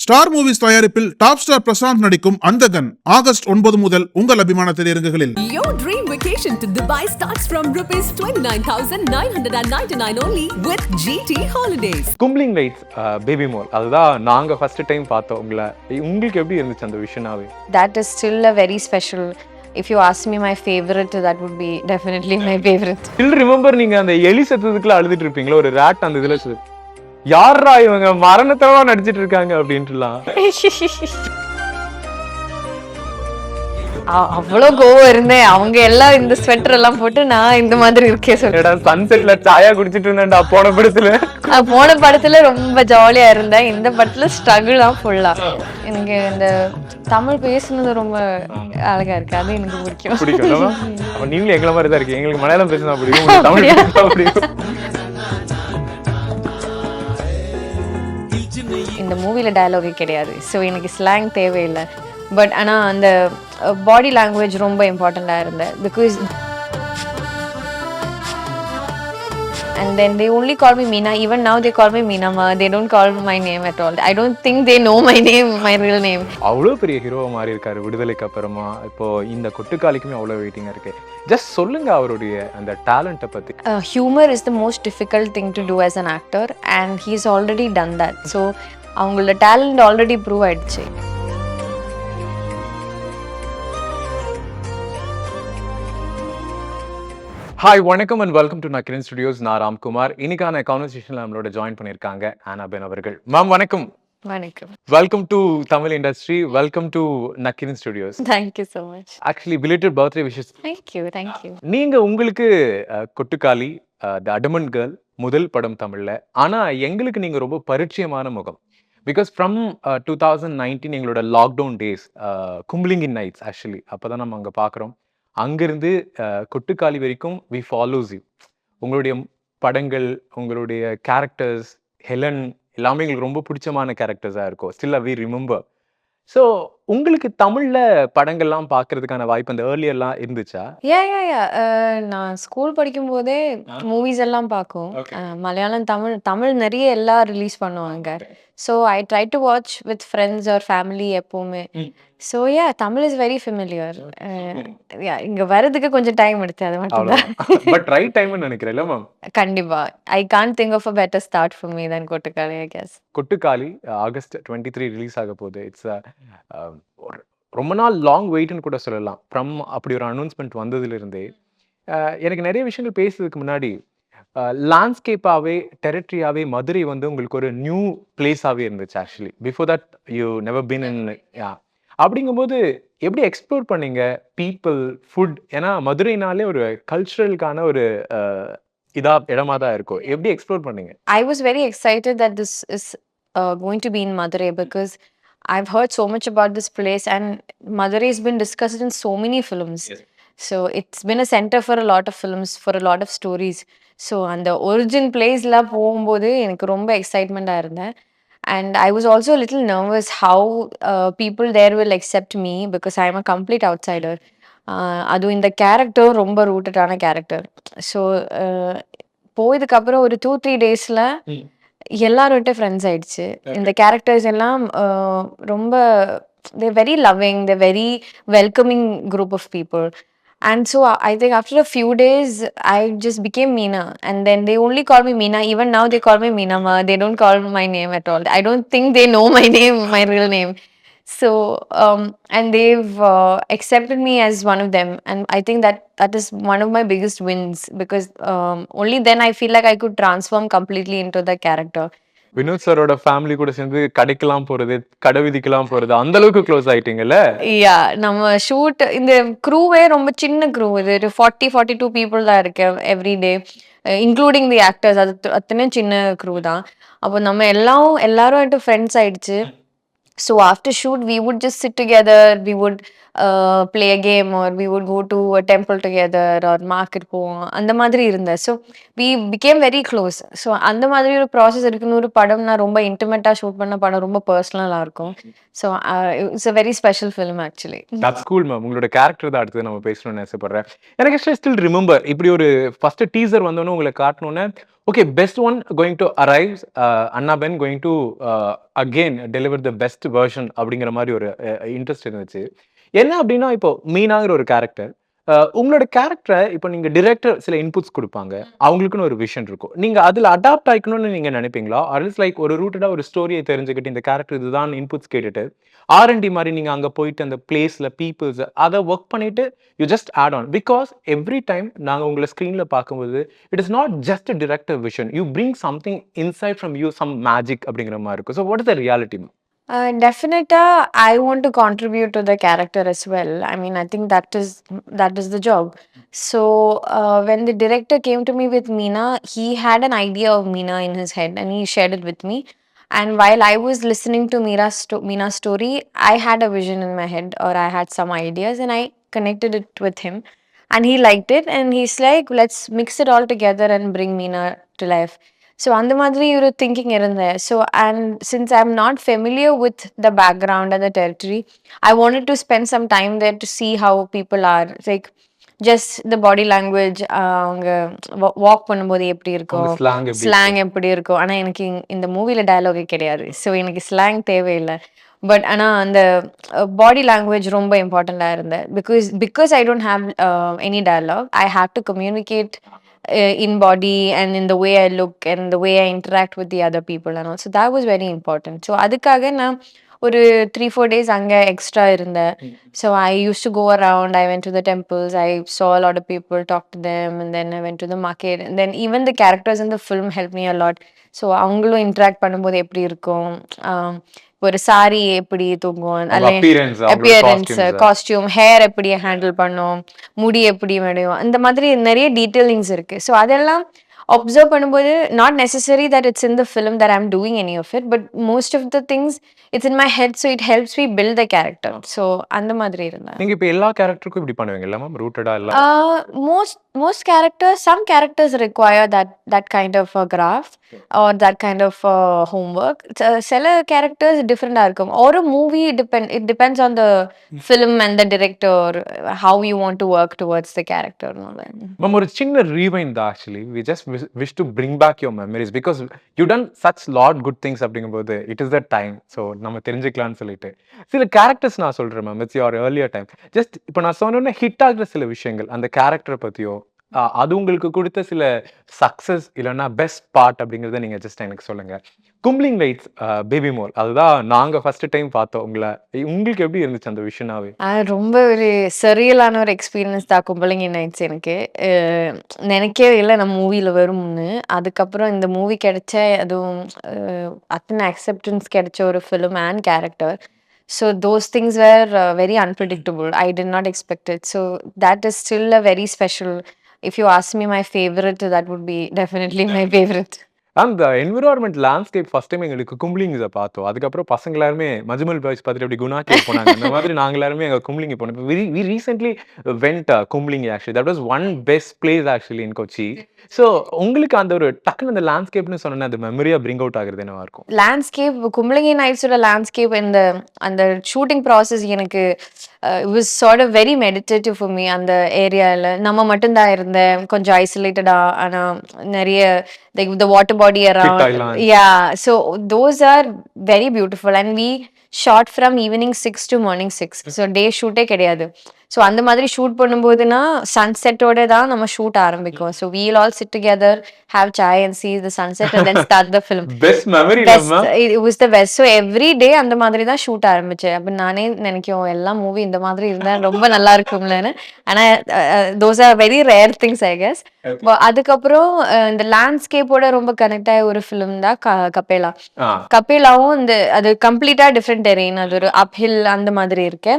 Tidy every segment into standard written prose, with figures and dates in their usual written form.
Star movies தயாரிப்பில் top star Prashanth நடிக்கும் அந்தகன் August 9 முதல் உங்கள் அபிமான திரையரங்குகளில். Your dream vacation to Dubai starts from rupees 29,999 only with GT Holidays. Kumbalangi nights baby Mol அதுதான் நாங்க ஃபர்ஸ்ட் டைம் பார்த்தோம். உங்களுக்கு எப்படி இருந்துச்சு அந்த விஷனாவே? That is still a very special. If you ask me my favorite, that would be definitely my favorite. Still remember நீங்க அந்த எலி சத்தத்துக்குள்ள அழுதுட்டு இருப்பீங்களா? ஒரு ராட் அந்த இதுல யாரா இவங்க மரணத்தவா நடிச்சிட்டு இருக்காங்க அப்படின்ட்டுலாம். அவ்வளோ கோவம் இருந்தேன். அவங்க எல்லாம் இந்த ஸ்வெட்டர் எல்லாம் போட்டு நான் இந்த மாதிரி இருக்கேன் சொல்லிட்டு சன்செட்ல சாயா குடிச்சிட்டு இருந்தேன்டா போன படத்துல ரொம்ப ஜாலியா இருந்தேன். இந்த படத்துல ஸ்ட்ரகிள் தான் ஃபுல்லா. எனக்கு இந்த தமிழ் பேசுனது ரொம்ப அழகா இருக்கு, அது எனக்கு பிடிக்கும். நீங்களும் எங்களை மாதிரி தான் இருக்கு. எங்களுக்கு மலையாளம் பேசினா பிடிக்கும், தமிழ் பேசினா பிடிக்கும். இந்த மூவில டயலாகே கிடையாது, ஸோ எனக்கு ஸ்லாங் தேவையில்லை. பட் ஆனால் அந்த பாடி லாங்குவேஜ் ரொம்ப இம்பார்ட்டண்ட்டாக இருந்தது. Because and then they only call me Meena. Even now they call me Meena ma. They don't call my name at all. I don't think they know my name, my real name. அவ்வளோ பெரிய ஹீரோவா மாறி இருக்காரு விடுதலைக்கு அப்புறமா. இப்போ இந்த கொட்டுக்காலிக்குமே அவ்வளோ வெயிட்டிங்கா இருக்கு. ஜஸ்ட் சொல்லுங்க அவருடைய அந்த டேலண்ட்டை பத்தி. Humor is the most difficult thing to do as an actor and he's already done that. So அவங்களோட டேலண்ட் ஆல்ரெடி ப்ரூவ் ஆயிடுச்சு. ஹாய் வணக்கம் and welcome to Nakkeeran studios. நான் ராம்குமார். இன்னைக்கான கான்வர்சேஷன்ல நம்மளோட ஜாயின் பண்ணியிருக்காங்க ஆனாபென் அவர்கள். மேம் வணக்கம். வணக்கம். Welcome to Tamil industry. Welcome to Nakkeeran studios. Thank you so much. Actually belated birthday wishes. Thank you. நீங்க உங்களுக்கு கொட்டுக்காலி தி அடமண்ட் கேர்ள் முதல் படம் தமிழ்ல. ஆனா எங்களுக்கு நீங்க ரொம்ப பரிச்சயமான முகம். பிகாஸ் ஃப்ரம் 2019 எங்களோட லாக்டவுன் டேஸ், கும்ப்ளிங் இன் நைட்ஸ் ஆக்சுவலி அப்போதான் நம்ம அங்கே பார்க்குறோம். அங்கிருந்து கொட்டுக்காலி வரைக்கும் வி ஃபாலோஸ் யூ. உங்களுடைய படங்கள், உங்களுடைய கேரக்டர்ஸ், ஹெலன் எல்லாமே எங்களுக்கு ரொம்ப பிடிச்சமான கேரக்டர்ஸாக இருக்கும். Still we remember. ஸோ உங்களுக்கு தமிழ்ல படங்கள்லாம் பார்க்கறதுக்கான வாய்ப்பு அந்த ஏர்லியர்லாம் இருந்துச்சா? நான் ஸ்கூல் படிக்கும் போதே மூவிஸ் எல்லாம் பார்க்கும். மலையாளம், தமிழ் நிறைய எல்லாம் ரிலீஸ் பண்ணுவாங்க. So I try to watch with friends or family எப்போவுமே. So Tamil is very familiar. இங்க வரதுக்கு கொஞ்சம் டைம் எடுத்து, அது மட்டும் தான். பட் ரைட் டைம்னு நினைக்கிறேன்ல மேம்? கண்டிப்பா. I can't think of a better start for me then Kottukkaali, I guess. Kottukkaali August 23 release ஆக போகுது. இட்ஸ் ரொம்ப நாள் லாங் வெயிட்னு கூட சொல்லலாம். ஃப்ரம் அப்படி ஒரு அனௌன்ஸ்மெண்ட் வந்ததுலேருந்தே எனக்கு நிறைய விஷயங்கள் பேசுறதுக்கு முன்னாடி லேண்ட்ஸ்கேப்பாகவே டெரிட்டரியாகவே மதுரை வந்து உங்களுக்கு ஒரு நியூ பிளேஸாகவே இருந்துச்சு. Actually before that you never been in. அப்படிங்கும்போது எப்படி எக்ஸ்ப்ளோர் பண்ணீங்க பீப்புள், ஃபுட்? ஏன்னா மதுரைனாலே ஒரு கல்ச்சுரலுக்கான ஒரு இடமா தான் இருக்கும். எப்படி எக்ஸ்ப்ளோர் பண்ணீங்க? I was very excited that this is going to be in Madurai because I've heard so much about this place and Madurai has been discussed in so many films. Yes. So it's been a center for a lot of films, for a lot of stories. So அந்த origin பிளேஸ்ல போகும்போது எனக்கு ரொம்ப எக்ஸைட்மெண்ட்டாக இருந்தேன். And I was also a little nervous how people there will accept me because I am a complete outsider. அதுவும் இந்த character ரொம்ப ரூட்டடான character. So போயதுக்கப்புறம் ஒரு 2-3 டேஸில் எல்லார்கிட்ட ஃப்ரெண்ட்ஸ் ஆயிடுச்சு. இந்த கேரக்டர்ஸ் எல்லாம் ரொம்ப they're very loving, they're very welcoming group of people. And so I think after a few days, I just became Meena. And then they only call me Meena. Even now they call me Meena ma. They don't call my name at all. I don't think they know my name, my real name. So, and they've accepted me as one of them. And I think that is one of my biggest wins because only then I feel like I could transform completely into the character. Vinod சாரோட family கூட சேர்ந்து கடைக்கெல்லாம் போறது, கடை விதிக்கெல்லாம் போறது, அந்த அளவுக்கு close ஆயிட்டீங்கல்ல? நம்ம ஷூட் இந்த க்ரூவே ரொம்ப சின்ன க்ரூ. இது 42 பீப்புள் தான் இருக்கு எவ்ரி டே, இன்க்ளூடிங் தி ஆக்டர்ஸ். அது அத்தனை சின்ன க்ரூ தான். அப்போ நம்ம எல்லாரும் ஃப்ரெண்ட்ஸ் ஆயிடுச்சு. So after shoot, we would just sit together, we would play a game or we would go to a temple together or market போவோம். அந்த மாதிரி இருந்தேன். So we became very close. So அந்த மாதிரி ஒரு ப்ராசஸ் இருக்குன்னு ஒரு படம்னா ரொம்ப இன்டிமேட்டாக ஷூட் பண்ண படம் ரொம்ப பர்சனலாக இருக்கும். So it's a very special film actually. That's cool ma'am. உங்களோட கேரக்டர் தான் அடுத்தது நம்ம பேசணும்னு ஆசைப்படுறேன். எனக்கு ஸ்டில் ரிமெம்பர் இப்படி ஒரு ஃபர்ஸ்ட் டீசர் வந்தோன்னே உங்களை காட்டணுன்னே Okay, best one going to arrive. Anna Ben going to again deliver the best version அப்படிங்கிற மாதிரி ஒரு இன்ட்ரெஸ்ட் இருந்துச்சு. என்ன அப்படின்னா இப்போ மீனாங்கிற ஒரு கேரக்டர், உங்களோட கேரக்டரை இப்போ நீங்க டிரெக்டர் சில இன்புட்ஸ் கொடுப்பாங்க, அவங்களுக்குன்னு ஒரு விஷன் இருக்கும். நீங்க அதுல அடாப்ட் ஆயிக்கணும்னு நீங்க நினைப்பீங்களா? ஆர்எல்ஸ் லைக் ஒரு ரூட்டடா ஒரு ஸ்டோரியை தெரிஞ்சுக்கிட்டு இந்த கேரக்டர் இதுதான் இன்புட்ஸ் கேட்டுட்டு ஆர்என்டி மாதிரி நீங்க அங்க போயிட்டு அந்த பிளேஸ்ல பீப்புள்ஸ் அதை ஒர்க் பண்ணிட்டு you just add on because every time நாங்க உங்களை ஸ்க்ரீன்ல பார்க்கும்போது it is not just a director vision you bring something inside from you some magic அப்படிங்கிற மாதிரி இருக்கும். So what is the reality? Definitely, I want to contribute to the character as well. I mean, I think that is the job. So when the director came to me with Meena, he had an idea of Meena in his head, and he shared it with me. And while I was listening to Meena's story, I had a vision in my head, or I had some ideas, and I connected it with him, and he liked it, and he's like, "Let's mix it all together and bring Meena to life." So அந்த மாதிரி ஒரு thinking இருந்தேன். So and since I'm not familiar with the background and the territory, I wanted to spend some time there to see how people are. Like just the body language, அவங்க walk பண்ணும்போது எப்படி இருக்கும், slang எப்படி slang எப்படி இருக்கும். ஆனா எனக்கு இந்த மூவில டயலாகே கிடையாது. ஸோ எனக்கு ஸ்லாங் தேவையில்லை. பட் ஆனால் அந்த பாடி லாங்குவேஜ் ரொம்ப இம்பார்ட்டண்ட்டாக இருந்தேன். Because I don't have any dialogue, I have to communicate in body and in the way I look and the way I interact with the other people and all. So that was very important. So அதுக்காக நான் ஒரு 3-4 days அங்கே extra இருந்தேன். So I used to go around, I went to the temples, I saw a lot of people, talked to them, and then I went to the market, and then even the characters in the film helped me a lot. So அவங்களும் interact பண்ணும்போது எப்படி இருக்கும், ஒரு sorry எப்படி தூங்கும், appearance, costume, hair எப்படி handle பண்ணும், முடி எப்படி மேடையும், இந்த மாதிரி நிறைய டீட்டெயிலிங்ஸ் இருக்கு. ஸோ அதெல்லாம் observe பண்ணும்போது not necessary that it's in the film that I'm doing any of it, but most of the things it's in my head, so it helps me build the character. So அந்த மாதிரி இருந்தா நீங்க இப்போ எல்லா கேரக்டருக்கும் இப்படி பண்ணுவீங்கல்ல ma'am, ரூட்டடா இல்ல? most characters, some characters require that kind of a graph or that kind of homework. சில characters different ஆ இருக்கும். ஒரு movie it depends on the film and the director, how you want to work towards the character. Ma'am ஒரு சின்ன rewind தான் actually, we just wish to bring back your memories because you done such lot good things அப்படிங்கும்போது it is the time. So நம்ம தெரிஞ்சுக்கலாம்னு சொல்லிட்டு சில characters நான் சொல்றேன் ma'am, it's your earlier time. Just இப்போ நான் சொன்னோன்னே ஹிட் ஆகுற சில விஷயங்கள் அந்த கேரக்டரை பத்தியோ அது உங்களுக்கு கொடுத்த சில சக்சஸ் இல்லைன்னா பெஸ்ட் பார்ட் அப்படிங்கிறத நீங்க ஜஸ்ட் எனக்கு சொல்லுங்க. கும்ப்ளிங் லைட்ஸ், பேபி மோல், அதுதான் நாங்க ஃபர்ஸ்ட் டைம் பார்த்தோம் உங்களை. உங்களுக்கு எப்படி இருந்துச்சு அந்த விஷயனாவே? ரொம்ப ஒரு சரியலான ஒரு எக்ஸ்பீரியன்ஸ் தான் கும்பலிங்கி நைட்ஸ். எனக்கு நினைக்கவே இல்லை நான் மூவியில் வரும்னு. அதுக்கப்புறம் இந்த மூவி கிடைச்ச, அதுவும் அத்தனை அக்செப்டன்ஸ் கிடைச்ச ஒரு film and character. So those things were very unpredictable. I did not expect it. So that is still a very special. If you ask me my favorite, that would be definitely my favorite. அந்த environment landscape first time எங்களுக்கு கும்ப்ளிங்ஸை பார்த்தோம். அதுக்கப்புறம் பசங்க எல்லாருமே மஜ்மல் boys பார்த்துட்டு அப்படி குணாக்கே போனாங்க. அந்த மாதிரி நாங்கள் எல்லாருமே எங்கள் கும்ப்ளிங்கி போனோம். இப்போ we recently went Kumbalangi actually. That was one best place actually in Kochi. So உங்களுக்கு அந்த ஒரு டக்குன்னு அந்த லேண்ட்ஸ்கேப்னு சொன்னோன்னா அது மெமரியாக பிரிங் அவுட் ஆகுறது என்னவா இருக்கும்? லேண்ட்ஸ்கேப், கும்பலிங்கி நைட்ஸோட லேண்ட்ஸ்கேப், அந்த ஷூட்டிங் ப்ராசஸ் எனக்கு it was sort of very meditative for me. அந்த ஏரியாவில் நம்ம மட்டும்தான் இருந்தேன், கொஞ்சம் ஐசோலேட்டடா. ஆனால் நிறைய the water body around, yeah, so those are very beautiful, and we shot from evening 6 to morning 6. So day shoot கிடையாது. ஸோ அந்த மாதிரி ஷூட் பண்ணும்போதுனா சன்செட்டோட தான் நம்ம ஷூட் ஆரம்பிக்கும். So we'll all sit together, have chai and see the sunset and then start the film. Best memory, it was the best. So every day அந்த மாதிரி தான் shoot ஆரம்பிச்சேன். அப்போ நானே நினைக்கும் எல்லா மூவி இந்த மாதிரி இருந்தா ரொம்ப நல்லா இருக்கும்லன்னு. ஆனால் those are very rare things I guess. அதுக்கப்புறம் இந்த லேண்ட்ஸ்கேப்போட ரொம்ப கனெக்ட் ஆகிய ஒரு ஃபிலிம் தான் கப்பேலா. கப்பேலாவும் இந்த அது கம்ப்ளீட்டா டிஃப்ரெண்ட் டெரெயின், அது ஒரு அப்ஹில் அந்த மாதிரி இருக்கு.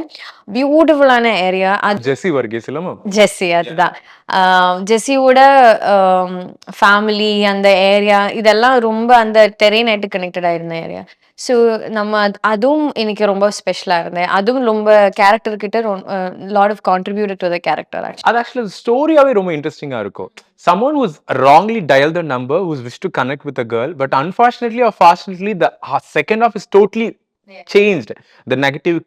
பியூட்டிஃபுல்லான ஏரியா. ஜெஸ்ஸி வர்கீஸ் இல்ல மேம்? ஜெஸ்ஸி, அதுதான். ஜெஸ்ஸியோட ஃபேமிலி, அந்த ஏரியா, இதெல்லாம் ரொம்ப அந்த டெரெயின் ஆயிட்டு கனெக்டடா இருந்த ஏரியா. ஸோ நம்ம அதுவும் எனக்கு ரொம்ப ஸ்பெஷலாக இருந்தேன். அதுவும் ரொம்ப கேரக்டர் கிட்ட lot of contributed to the character. அது ஆக்சுவலி ஸ்டோரியாவே ரொம்ப இன்ட்ரெஸ்டிங்காக இருக்கும். Someone who's wrongly dialed the number, who's wished to connect with a girl, but unfortunately or fortunately, the second half is totally changed. The negative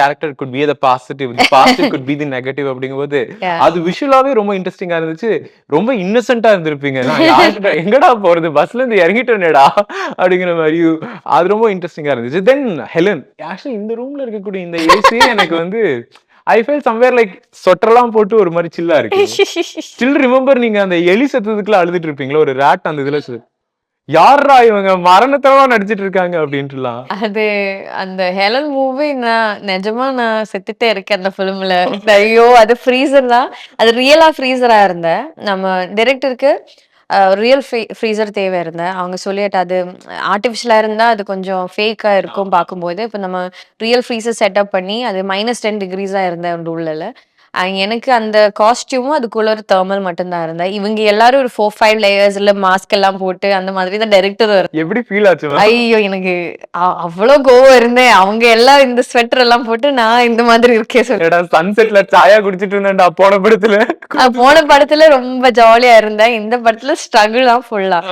character could be the positive, the positive could be the negative அப்படிங்கும்போது Yeah. அது விஷுவலாவே ரொம்ப இன்ட்ரெஸ்டிங்கா இருந்துச்சு. ரொம்ப இன்னசென்ட்டா இருந்திருப்பீங்க. நான் யார்கிட்ட எங்கடா போறது, பஸ்ல இருந்து இறங்கிட்டேனேடா அப்படிங்கிற மாதிரி அது ரொம்ப இன்ட்ரெஸ்டிங்கா இருந்துச்சு. தென் ஹெலன், ஆக்சுவலி இந்த ரூம்ல இருக்கக்கூடிய இந்த ஏசியே எனக்கு வந்து ஐ ஃபெல் சம்வேர் லைக் சொட்டர்லாம் போட்டு ஒரு மாதிரி சில்லா இருக்கு. ஸ்டில் ரிமெம்பர் நீங்க அந்த எலி செத்ததுக்குள்ள அழுதுட்டு இருப்பீங்களா, ஒரு ராட் அந்த இதுல யாரா இவங்க மரணத்தெல்லாம் நடிச்சிட்டு இருக்காங்க அப்படின்ட்டுலாம். அது அந்த ஹெலன் மூவி நான் நிஜமா செத்துட்டே இருக்கேன் அந்த ஃபிலிம்ல. ஐயோ! அது ஃப்ரீசர் தான். அது ரியலா ஃப்ரீசரா இருந்தேன். நம்ம டைரக்டருக்கு ரியல் ஃப்ரீசர் தேவை இருந்தேன். அவங்க சொல்லிட்டு அது ஆர்டிஃபிஷியலா இருந்தா அது கொஞ்சம் ஃபேக்கா இருக்கும் பார்க்கும்போது. இப்ப நம்ம ரியல் ஃப்ரீசர் செட்டப் பண்ணி அது -10 டிகிரீஸா இருந்தேன் அந்த உள்ளல. எனக்கு அந்த காஸ்டியூமும் அதுக்குள்ள ஒரு தெர்மல் மட்டும் தான் இருந்தேன். இவங்க எல்லாரும் ஒரு 4, 5 லேயர்ஸ்ல மாஸ்க் எல்லாம் போட்டு அந்த மாதிரி தான் டைரக்டர் எப்படி ஃபீல் ஆச்சு? ஐயோ! எனக்கு அவ்ளோ கோவம் இருந்தேன். அவங்க எல்லாம் இந்த ஸ்வெட்டர் எல்லாம் போட்டு, நான் இந்த மாதிரி இருக்கேன் சொல்லி. ஏடா சன்செட்ல சாயா குடிச்சிட்டு இருந்தேன்டா போன படத்துல. போன படத்துல ரொம்ப ஜாலியா இருந்தேன். இந்த படத்துல ஸ்ட்ரகிள் தான் ஃபுல்லா.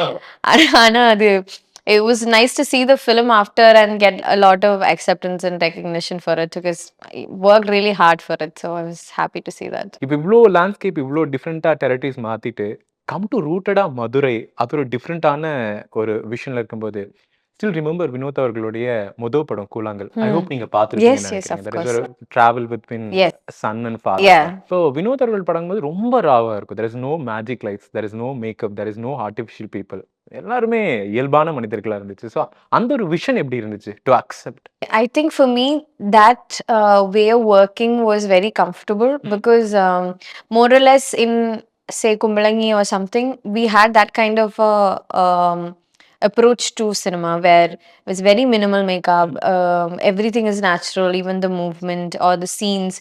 ஆனா அது it was nice to see the film after and get a lot of acceptance and recognition for it because I worked really hard for it. So I was happy to see that. இப்ப இவ்ளோ landscape இவ்ளோ டிஃப்ரெண்டா territories மாத்திட்டு come to ரூட்டடா Madurai, அது ஒரு டிஃப்ரெண்டான ஒரு விஷன்ல இருக்கும்போது ஸ்டில் ரிமெம்பர் வினோத் அவர்களுடைய முதல் படம் கூழாங்கல். ஐ ஹோப் நீங்க Yes, பார்த்திருப்பீங்கன்னு yes, of நினைக்கிறேன். There is course. a travel between Yes. son and father. Yeah. So Vinoth அவர்கள் படங்கும்போது ரொம்ப ராவா இருக்கும். There is no magic lights, there is no makeup, there is no artificial people. எல்லாருமே இயல்பான மனிதர்களா இருந்துச்சு. ஸோ அந்த ஒரு விஷன் எப்படி இருந்துச்சு to accept? I think for me, that way of working was very comfortable because more or less in, say, Kumbalangi or something, we had that kind of approach to cinema where it was very minimal makeup, everything is natural, even the movement or the scenes.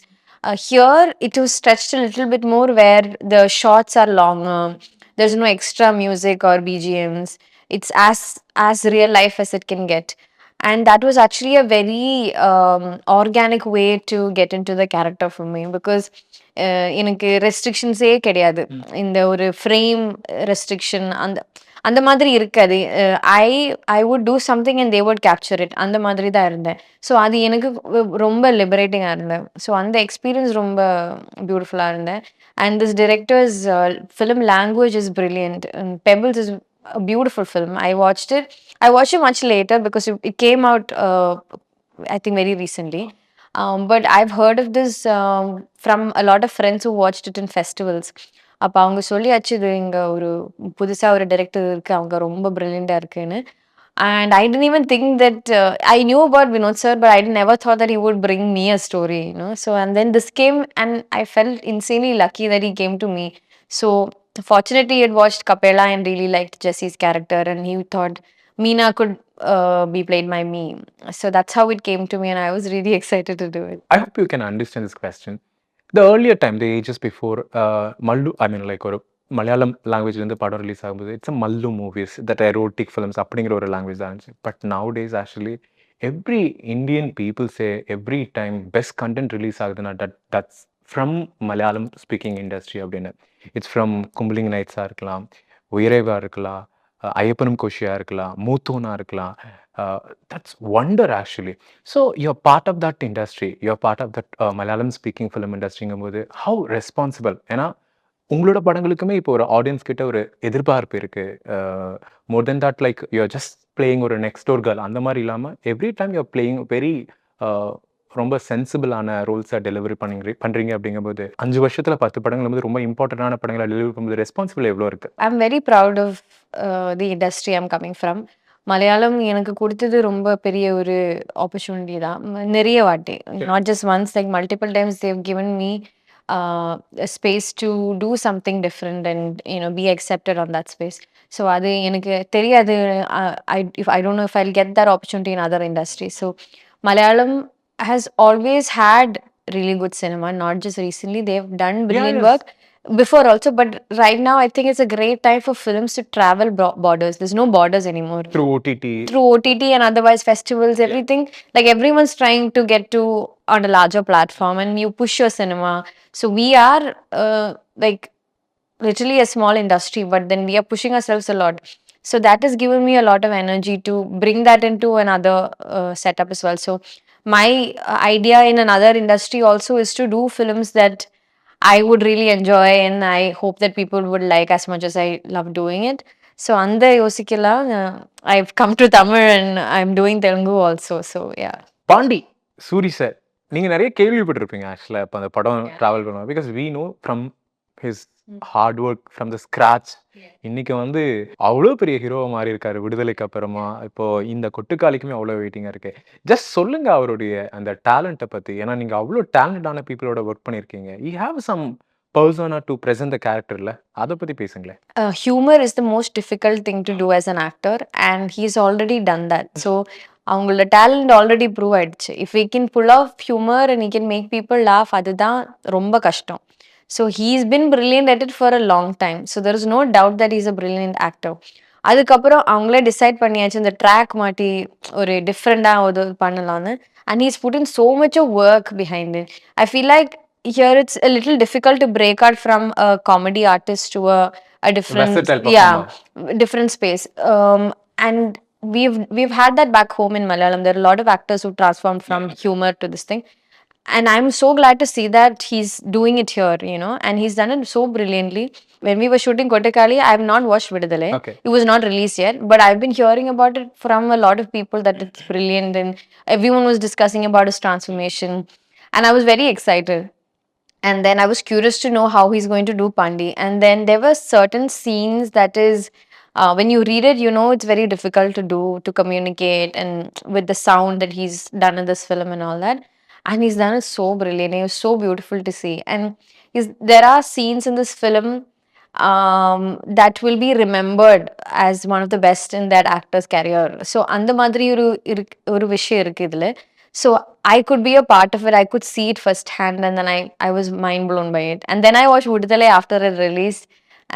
Here, it was stretched a little bit more where the shots are longer, there's no extra music or BGMs. It's as real life as it can get. And that was actually a very organic way to get into the character for me because எனக்கு ரெஸ்ட்ரிக்ஷன்ஸே கிடையாது. இந்த ஒரு frame restriction அந்த அந்த மாதிரி இருக்காது. I I would do something and they would capture it. அந்த மாதிரி தான் இருந்தேன். ஸோ அது எனக்கு ரொம்ப லிபரேட்டிங்காக இருந்தேன். ஸோ அந்த எக்ஸ்பீரியன்ஸ் ரொம்ப பியூட்டிஃபுல்லாக இருந்தேன். And this directors film language is brilliant. Pebbles is a beautiful film. I watched it. I watched it much later because it came out, I think, very recently. But I've heard of this from a lot of friends who watched it in festivals. அப்போ அவங்க சொல்லியாச்சு இது இங்கே ஒரு புதுசாக ஒரு director இருக்குது, அவங்க ரொம்ப ப்ரில்லியண்ட்டாக இருக்குன்னு. And I didn't even think that I knew about Vinod sir, but I never thought that he would bring me a story, you know. So, and then this came, and I felt insanely lucky that he came to me. So, fortunately, he had watched Capella and really liked Jesse's character, and he thought Meena could be played by me. So that's how it came to me, and I was really excited to do it. I hope you can understand this question. The earlier time, the ages before Mallu, I mean like ஒரு மலையாளம் லாங்குவேஜ்லேருந்து படம் release ஆகும்போது it's a Mallu movies, that erotic films அப்படிங்கிற ஒரு language தான் இருந்துச்சு. But nowadays actually every Indian பீப்புள்ஸே every time best content release ஆகுதுன்னா that's from Malayalam speaking industry அப்படின்னு. இட்ஸ் ஃப்ரம் கும்பலிங் நைட்ஸாக இருக்கலாம், உயரேவா இருக்கலாம், ஐயப்பனும் கோஷியாக இருக்கலாம், மூத்தோனா இருக்கலாம். That's wonder actually. So you're part of that industry, you're part of that Malayalam speaking film industryங்கும்போது how responsible? ஏன்னா உங்களோட படங்களுக்குமே இப்போ ஒரு ஆடியன்ஸ் கிட்ட ஒரு எதிர்பார்ப்பு இருக்கு. More then that like you're just playing ஒரு நெக்ஸ்ட் டோர் கேர்ள் அந்த மாதிரி இல்லாமல் every time you're playing very ரொம்ப சென்சிபிளான ரோல்ஸை டெலிவரி பண்ணுறீங்க அப்படிங்கும்போது 5 வருஷத்துல 10 படங்கள் வந்து ரொம்ப இம்பார்ட்டண்டான படங்களை டெலிவரி பண்ணும்போது ரெஸ்பான்சிபிள் எவ்வளோ இருக்கு? I'm very proud of the industry I'm coming from. Malayalam எனக்கு கொடுத்தது ரொம்ப பெரிய ஒரு ஆப்பர்ச்சுனிட்டி தான். நிறைய வாட்டி, not just once, like multiple times they've given me a space to do something different and, you know, be accepted on that space. So அது எனக்கு தெரியாது. I don't know if I'll get that opportunity in other industries. So Malayalam has always had really good cinema, not just recently. They've done brilliant work before also, but right now I think it's a great time for films to travel borders. There's no borders anymore. Through OTT. Through OTT and otherwise festivals, everything. Like everyone's trying to get to on a larger platform and you push your cinema. So we are like literally a small industry, but then we are pushing ourselves a lot. So that has given me a lot of energy to bring that into another setup as well. So my idea in another industry also is to do films that I would really enjoy, and I hope that people would like as much as I love doing it. So அந்த யோசிக்கலாம். I've come to Tamil and I'm doing Telugu also. So yeah. Pandi Soori sir நீங்க நிறைய கேள்விப்பட்டிருப்பீங்க actually இப்போ அந்த படம் travel பண்ணுவோம் because we know from his hard work from the scratch இன்னைக்கு வந்து அவ்வளோ பெரிய ஹீரோவா மாறி இருக்காரு விடுதலைக்கு அப்புறமா. இப்போ இந்த கொட்டுக்காலிக்குமே அவ்வளோ வெயிட்டிங்கா இருக்கு. ஜஸ்ட் சொல்லுங்க அவருடைய அந்த டேலண்ட்டை பத்தி. ஏன்னா நீங்க அவ்வளோ டேலண்டான பீப்புளோட ஒர்க் பண்ணியிருக்கீங்க. You have some persona to present the கேரக்டர்ல அதை பத்தி பேசுங்களேன். Humor is the most difficult thing to do as an actor, and he's already done that. So அவங்களோட டேலண்ட் ஆல்ரெடி ப்ரூவ் ஆயிடுச்சு. If we can pull off humor and he can make people laugh, அதுதான் ரொம்ப கஷ்டம். So he's been brilliant at it for a long time. So there is no doubt that he's a brilliant actor. அதுக்கப்புறம் அவங்களே decide பண்ணியாச்சு இந்த track மாட்டி ஒரு டிஃப்ரெண்டாக ஒரு பண்ணலான்னு. And he's put in so much of work behind it. I feel like here it's a little difficult to break out from a comedy artist to a different Versatile performer. different space. And we've had that back home in Malayalam. There are a lot of actors who transformed from humor to this thing, and I'm so glad to see that he's doing it here, you know, and he's done it so brilliantly. When we were shooting Kottukkaali, I have not watched Vidudale. Okay. It was not released yet, but I've been hearing about it from a lot of people that it's brilliant, and everyone was discussing about his transformation, and I was very excited. And then I was curious to know how he's going to do Pandi. And then there were certain scenes that is, when you read it, you know it's very difficult to do, to communicate, and with the sound that he's done in this film and all that. And he's done it so brilliant. It was so beautiful to see. And there are scenes in this film that will be remembered as one of the best in that actor's career. So அந்த மாதிரி ஒரு விஷயம் இருக்கு இதுல. So I could be a part of it. I could see it firsthand, and then I was mind blown by it. And then I watched Vidudale after it released,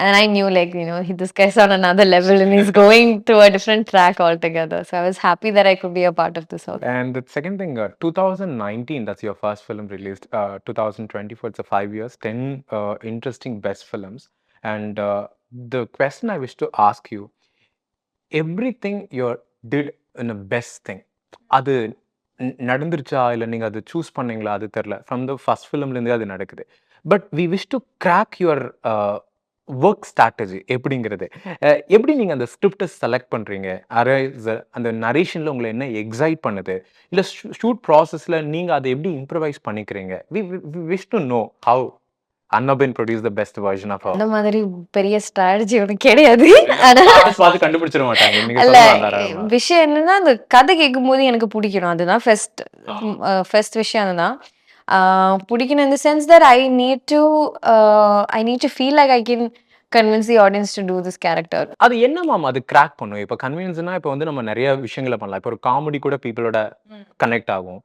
and I knew, like, you know, this guy's on another level and he's going to a different track altogether. So I was happy that I could be a part of this also. And the second thing, 2019, that's your first film released. 2024, it's a 5 years, 10 interesting best films. And the question I wish to ask you, everything you did in a best thing, அது நடந்துருச்சா இல்லை நீங்கள் அது choose பண்ணீங்களா அது தெரில. From the first ஃபிலிம்லேருந்தே அது நடக்குது. But we wish to crack your work strategy எப்படிங்கிறது. எப்படி நீங்கள் அந்த ஸ்கிரிப்டை செலக்ட் பண்ணுறீங்க? அந்த நரேஷனில் உங்களை என்ன எக்ஸைட் பண்ணுது? இல்லை ஷூட் ப்ராசஸில் நீங்கள் அதை எப்படி இம்ப்ரவைஸ் பண்ணிக்கிறீங்க? We wish to know how Annabin produced the best version of her. அந்த மாதிரி பெரிய ஸ்ட்ராட்டஜி ஒன்றும் கிடையாது. பார்த்து கண்டுபிடிச்சிட மாட்டாங்க. இல்ல, விஷயம் என்னன்னா அந்த கதை கேட்கும்போது எனக்கு பிடிக்கணும். அதுதான் ஃபர்ஸ்ட் விஷயம். அதுதான் பிடிக்கணும். இந்த sense that I need to feel like I can convince the audience to do this character. அது என்ன மேம் அது கிராக் பண்ணும்? இப்போ கன்வின்ஸ்னா இப்போ வந்து நம்ம நிறைய விஷயங்களை பண்ணலாம். இப்போ ஒரு காமெடி கூட பீப்புளோட கனெக்ட் ஆகும்,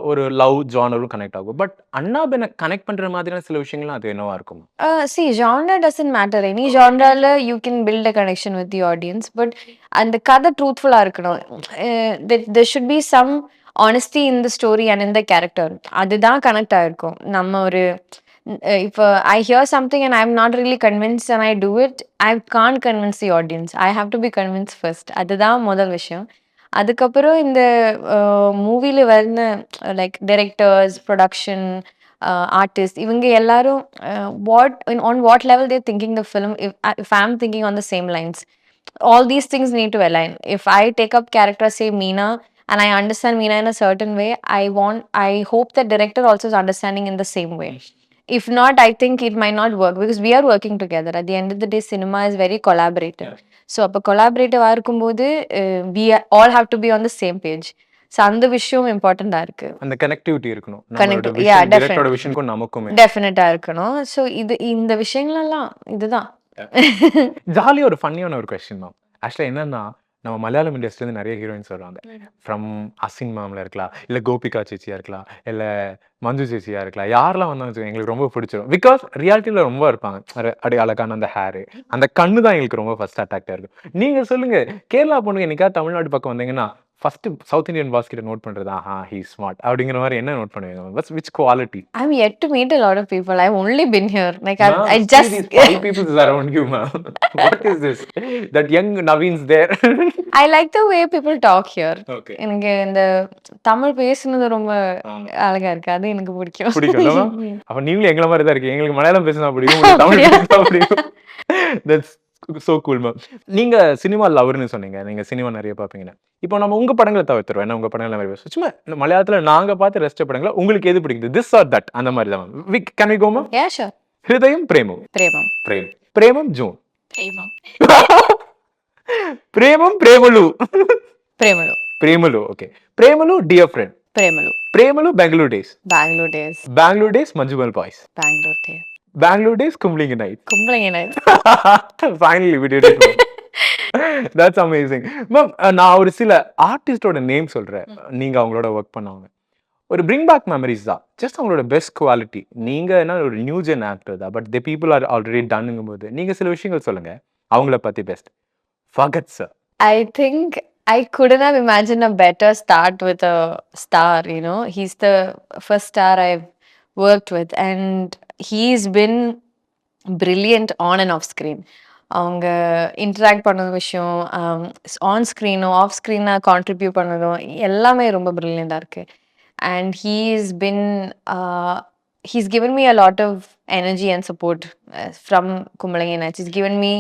ஒரு லவ் ஜானரும் கனெக்ட் ஆகும். பட் அண்ணாபெனை கனெக்ட் பண்ற மாதிரியான சில விஷயங்கள்லாம் அது என்னவா இருக்கும்? See, genre doesn't matter. Any genre you can build a connection with the audience, but அந்த கதை ட்ரூத்ஃபுல்லா இருக்கணும். There should be some honesty in the story and in the character. அதுதான் கனெக்ட் ஆயிருக்கும். நம்ம ஒரு if I hear something and I'm not really convinced and I do it, I can't convince the audience. I have to be convinced first. அதுதான் முதல் விஷயம். அதுக்கப்புறம் இந்த மூவில வந்த லைக் டைரக்டர்ஸ், ப்ரொடக்ஷன், ஆர்டிஸ்ட், இவங்க எல்லாரும் on what level they're thinking the film. If I'm thinking on the same lines, all these things need to align. If I take up character, say Meena, and I understand Meena in a certain way, I hope that director also is understanding in the same way. If not, I think it might not work because we are working together. At the end of the day, cinema is very collaborative. So அப்போ கொலாபரேட்டிவாக இருக்கும்போது we all have to be on the same page. So அந்த விஷயம் இம்பார்ட்டண்டாக இருக்கு. அந்த connectivity இருக்கணும். நமக்கும் டெஃபினட்டாக இருக்கணும். ஸோ இந்த விஷயங்களெல்லாம் இதுதான். ஜாலியாக ஒரு ஃபன்னியான ஒரு கொஸ்டின் மேம். ஆக்சுவலாக என்னன்னா, நம்ம மலையாளம் இண்டஸ்ட்ரியிலேருந்து நிறைய ஹீரோயின்ஸ் வருவாங்க. ஃப்ரம் அசின் மேம்ல இருக்கலாம், இல்லை கோபிகா சேச்சியாக இருக்கலாம், இல்லை மஞ்சு சேச்சியாக இருக்கலாம். யாரெல்லாம் வந்தாலும் எங்களுக்கு ரொம்ப பிடிச்சிடும். பிகாஸ் ரியாலிட்டியில் ரொம்ப இருப்பாங்க. அப்படி அழகான அந்த ஹேரு, அந்த கண்ணு தான் எங்களுக்கு ரொம்ப ஃபர்ஸ்ட் அட்ராக்டாக இருக்கும். நீங்கள் சொல்லுங்கள், கேரளா பொண்ணுங்க என்னைக்கா தமிழ்நாடு பக்கம் வந்தீங்கன்னா ஃபர்ஸ்ட் சவுத் இந்தியன் பாஸ் கிட்ட நோட் பண்றது ஹீ ஸ்மார்ட் அப்படிங்கிற மாதிரி என்ன நோட் பண்ணுவீங்க? Which quality? I'm yet to meet a lot of people. I've only been here. Like I just these 5 people is around you, ma'am. What is this? That young Naveen's there. I like the way people talk here. Okay. எனக்கு இந்த தமிழ் பேசுனது ரொம்ப அழகா இருக்கு. அது எனக்கு பிடிக்கும். பிடிக்கும்ல? அப்ப நீங்களும் எங்கள மாதிரி தான் இருக்கீங்க. எங்களுக்கு மலையாளம் பேசினா பிடிக்கும், உங்களுக்கு தமிழ் பேசினா பிடிக்கும். That's so cool, ma'am. நீங்க சினிமா லவர்னு சொன்னீங்க. நீங்க சினிமா நிறைய பாப்பீங்கன்னு. இப்போ நம்ம உங்க படங்களை தவிர்த்துறோம். ஏன்னா உங்க படங்கள் நிறைய பேசுவோம். சும்மா இந்த மலையாளத்துல நாங்க பார்த்து ரசிச்ச படங்களை உங்களுக்கு எது பிடிக்குது? திஸ் ஆர் தட் அந்த மாதிரி தான், ma'am. Can we go, ma'am? Yeah, sure. Hridayam Premam. Premam. Premam June. Premam. Premam Premalu. Premalu. Premalu. Okay. Premalu dear friend. Premalu. Premalu Bangalore days. Bangalore days. Bangalore days Manjummel boys. Bangalore days. Bangalore days Kumbalangi night. Kumbalangi night. Finally we did it. That's amazing. Ma'am, நான் ஒரு சில ஆர்டிஸ்டோட name சொல்றேன். நீங்க அவங்களோட ஒர்க் பண்ணவங்க. ஒரு பிரிங் பேக் மெமரிஸ் தான். ஜஸ்ட் அவங்களோட பெஸ்ட் குவாலிட்டி. நீங்க என்ன ஒரு நியூ ஜென் ஆக்டர் தான். But the people are already டன்னுங்கும் போது நீங்க சில விஷயங்கள் சொல்லுங்க அவங்கள பத்தி best. Fahadh sir. I think I couldn't have imagined a better start with a star, you know. He's the first star I've worked with and he's been brilliant on and off screen. அவங்க interact பண்ண விஷயம், on ஸ்க்ரீனும் of ஸ்க்ரீனாக contribute பண்ணதும் எல்லாமே ரொம்ப ப்ரில்லியண்டாக இருக்குது. And he's given me a lot of energy and support from Kumbalangi Nights. He's given me,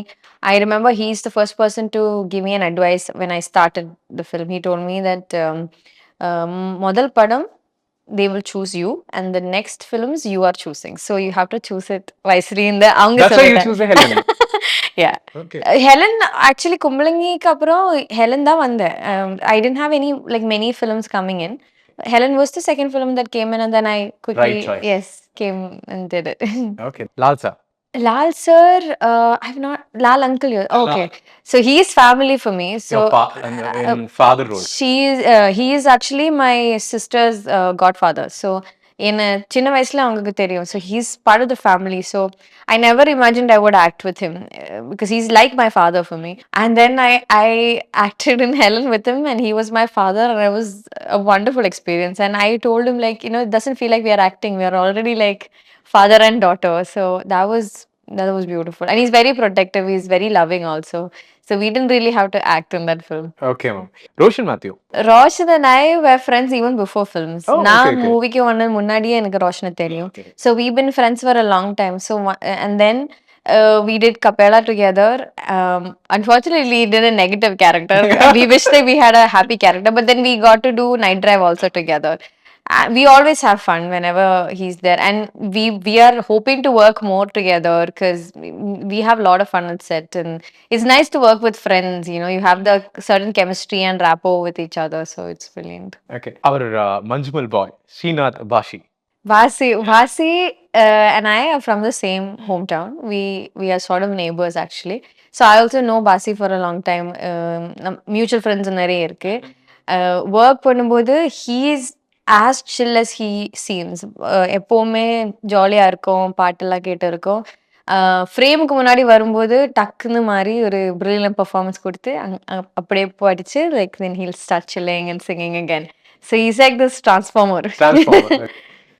I remember he's the first person to give me an advice when I started the film. He told me that modal padam they will choose you and the next films you are choosing, so you have to choose it wisely in the That's why you choose the Helen. Yeah. Okay. Helen actually Kumbalangiக்கு அப்புறம் Helen தான் வந்தேன். I didn't have any like many films coming in. Helen was the second film that came in and then I quickly Right choice. yes came and did it. Okay. Lal sir. Lal sir, I've not Lal uncle. Okay, so he is family for me. So in father role. He is actually my sister's godfather. So in சின்ன வயசுல அவங்களுக்கு தெரியும். So he's part of the family. So I never imagined I would act with him because he's like my father for me. And then I acted in Helen with him and he was my father and it was a wonderful experience. And I told him like, you know, it doesn't feel like we are acting. We are already like father and daughter. So that was beautiful. And he's very protective. He's very loving also. So we didn't really have to act in that film. Okay, ma'am. Roshan Matthew. Roshan and I were friends even before films. Oh, நான் okay, okay. மூவிக்கு வந்த முன்னாடியே எனக்கு ரோஷனை தெரியும். Okay. So we've been friends for a long time. So and then we did Capella together. Unfortunately, he did a negative character. We wish that we had a happy character, but then we got to do Night Drive also together. We always have fun whenever he's there, and we are hoping to work more together because we have a lot of fun at set, and it's nice to work with friends. You know, you have the certain chemistry and rapport with each other, so it's brilliant. Okay. Our Manjumal boy, Srinath Bashi. Vasi and I are from the same hometown. We are sort of neighbors actually. So I also know Basi for a long time. Mutual friends நிறைய இருக்கு. Work பண்ணும்போது he is as chill as he seems. எப்போவுமே ஜாலியாக இருக்கும், பாட்டெல்லாம் கேட்டு இருக்கும். ஃப்ரேமுக்கு முன்னாடி வரும்போது டக்குன்னு மாதிரி ஒரு பிரில்லியன்ட் பர்ஃபார்மன்ஸ் கொடுத்து அப்படியே படிச்சு like then he'll start chilling and singing again. So is like this transformer.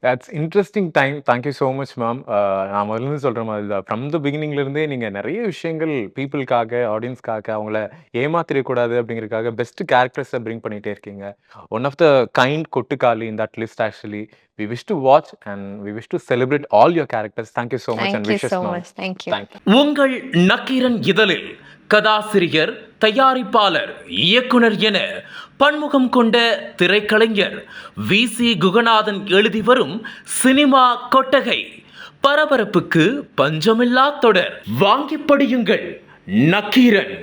That's interesting time. Thank you so much, ma'am. நான் முதல்ல சொல்ற மாதிரி தான் ஃப்ரம் த பிகினிங்ல இருந்தே நீங்க நிறைய விஷயங்கள் பீப்புளுக்காக ஆடியன்ஸ்க்காக அவங்கள ஏமாத்திடக்கூடாது அப்படிங்கிறதுக்காக பெஸ்ட் கேரக்டர்ஸை பிரிங் பண்ணிட்டே இருக்கீங்க. One of the kind Kottukkaali in that list actually. We wish to watch and we wish to celebrate all your characters. Thank you so much. Thank and you wishes, so ma'am. much. Thank you. Thank you. உங்கள் நக்கீரன் இதழில் கதாசிரியர், தயாரிப்பாளர், இயக்குனர் என பன்முகம் கொண்ட திரைக்கலைஞர் வி.சி. குகநாதன் எழுதி வரும் cinema கொட்டகை. பரபரப்புக்கு பஞ்சமில்லா தொடர். வாங்கி படியுங்கள் நக்கீரன்.